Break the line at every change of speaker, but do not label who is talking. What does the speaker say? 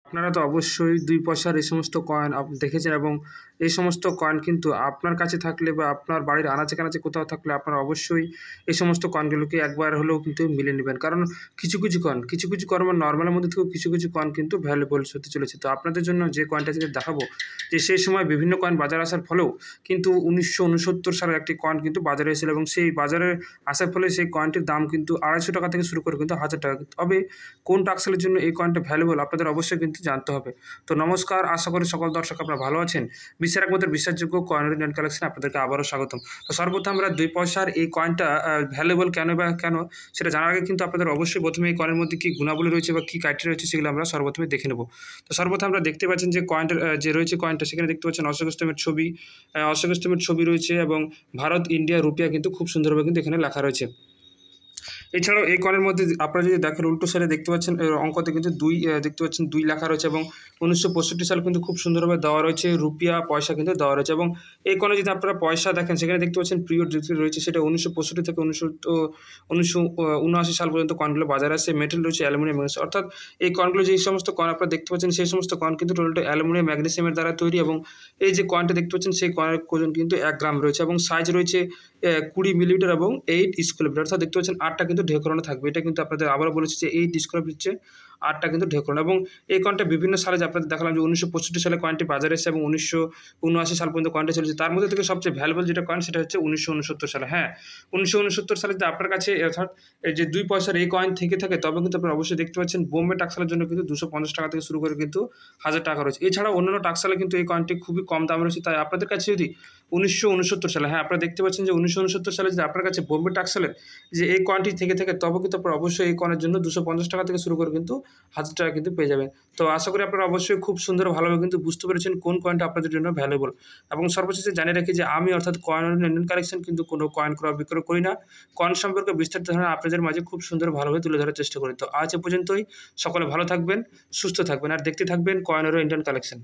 আপনারা তো অবশ্যই ২ পয়সার এই সমস্ত কয়েন দেখেছেন এবং এই সমস্ত কয়েন কিন্তু আপনার কাছে থাকলে বা আপনার বাড়ির আনাচে-কানাচে কোথাও থাকলে আপনারা অবশ্যই এই সমস্ত কয়েনগুলোকে একবার হলেও কিন্তু মিলিয়ে নিবেন। কারণ কিছু কিছু কয়েন বা নরমালের মধ্যে থেকেও কিছু কিছু কয়েন কিন্তু ভ্যালুয়েবলস হতে চলেছে। তো আপনাদের জন্য যে কয়েনটা আজকে দেখাবো যে সেই সময় বিভিন্ন কয়েন বাজারে আসার ফলেও কিন্তু ১৯৬৯ সালের একটি কয়েন কিন্তু বাজারে এসেছিল এবং সেই বাজারে আসার ফলে সেই কয়েনটির দাম কিন্তু ৳২৫০ থেকে শুরু করে কিন্তু ৳১,০০০। তবে কোন টাক্সেলের জন্য এই কয়েনটা ভ্যালুয়েবল আপনাদের অবশ্যই কিন্তু জানতে হবে। তো নমস্কার, আশা করি সকল দর্শক আপনারা ভালো আছেন। বিশ্বের একমাত্র বিশ্বাসযোগ্য কয়েনের ইন্ডিয়ান কালেকশনে আপনাদেরকে আবারও স্বাগতম। তো সর্বপ্রথম আমরা ২ পয়সার এই কয়েনটা ভ্যালুয়েবল কেন সেটা জানার আগে কিন্তু আপনাদের অবশ্যই প্রথমে এই কয়েনের মধ্যে কী গুণাবলী রয়েছে বা কী ক্রাইটেরিয়া রয়েছে সেগুলো আমরা সর্বপ্রথমে দেখে নেব। তো সর্বপ্রথম আমরা দেখতে পাচ্ছেন যে কয়েনটার যে রয়েছে কয়েনটা সেখানে দেখতে পাচ্ছেন অশোক স্তম্ভের ছবি, রয়েছে এবং ভারত, ইন্ডিয়া, রুপিয়া কিন্তু খুব সুন্দরভাবে কিন্তু এখানে লেখা রয়েছে। এছাড়াও এই কয়েনের মধ্যে আপনারা যদি দেখেন উল্টো সাইডে দেখতে পাচ্ছেন অঙ্কতে কিন্তু ২ দেখতে পাচ্ছেন ২ লেখা রয়েছে এবং ১৯৬৫ সাল কিন্তু খুব সুন্দরভাবে দেওয়া রয়েছে। রুপিয়া, পয়সা কিন্তু দেওয়া রয়েছে এবং এই কয়েনে যদি আপনারা পয়সা দেখেন সেখানে দেখতে পাচ্ছেন পিরিয়ড যেটি রয়েছে সেটা ১৯৬৫ থেকে ১৯৭৯ সাল পর্যন্ত কয়েনগুলো বাজারে আসে। মেটাল রয়েছে অ্যালুমিনিয়াম, ম্যাগনেসিয়াম, অর্থাৎ এই কয়েনগুলো যেই সমস্ত কয়েন আপনারা দেখতে পাচ্ছেন সেই সমস্ত কয়েন কিন্তু টোটালটা অ্যালুমিনিয়াম, ম্যাগনেসিয়ামের দ্বারা তৈরি এবং এই যে কয়েনটা দেখতে পাচ্ছেন সেই কয়েনের ওজন কিন্তু ১ গ্রাম রয়েছে এবং সাইজ রয়েছে ২০ মিলিমিটার এবং ৮ স্কোয়ার মিটার, অর্থাৎ দেখতে পাচ্ছেন ৮টা কিন্তু ঢেকরানো থাকবে। এটা কিন্তু আপনাদের আবারও বলেছি যে ৮ স্কোয়ার হচ্ছে ৮টা কিন্তু ঢেকরানো এবং এই কয়েনটা বিভিন্ন সালে যে আপনাদের দেখালাম যে ১৯৬৫ সালে কয়েনটি বাজারে এসেছে এবং ১৯৭৯ সাল পর্যন্ত কয়েনটা চলেছে। তার মধ্যে থেকে সবচেয়ে ভ্যালুয়েবল যেটা কয়েন সেটা হচ্ছে ১৯৬৯ সালে। হ্যাঁ, ১৯৬৯ সালে যদি আপনার কাছে অর্থাৎ এই যে ২ পয়সার এই কয়েন থেকে থাকে তবে কিন্তু আপনারা অবশ্যই দেখতে পাচ্ছেন বোম্বে টাকসালের জন্য কিন্তু ৳২৫০ থেকে শুরু করে কিন্তু ৳১,০০০ রয়েছে। এছাড়াও অন্যান্য টাকসালে কিন্তু এই কয়েনটি খুবই কম দাম রয়েছে। তাই আপনাদের কাছে যদি ১৯৬৯ সালে, হ্যাঁ, আপনারা দেখতে পাচ্ছেন যে ১৯৬৯ সালে যদি আপনার কাছে বোম্বে টাকসালের যে এই কয়েনটি থেকে থাকে তবে কিন্তু আপনারা অবশ্যই এই কয়েনের জন্য ৳২৫০ থেকে শুরু করে কিন্তু ৳১,০০০ কিন্তু পেয়ে যাবেন। তো আশা করি আপনারা অবশ্যই খুব সুন্দর ভালোভাবে কিন্তু বুঝতে পেরেছেন কোন কয়েনটা আপনাদের জন্য ভ্যালুয়েবল। এবং সর্বশেষে জানিয়ে রাখি যে আমি অর্থাৎ কয়েন ইন্ডিয়ান কালেকশন কিন্তু কোনো কয়েন ক্রয় বিক্রয় করি না। কয়েন সম্পর্কে বিস্তারিত ধারণা আপনাদের মাঝে খুব সুন্দর ভালোভাবে তুলে ধরার চেষ্টা করি। তো আজ এ পর্যন্তই। সকলে ভালো থাকবেন, সুস্থ থাকবেন আর দেখতে থাকবেন কয়েনেরও ইন্ডিয়ান কালেকশন।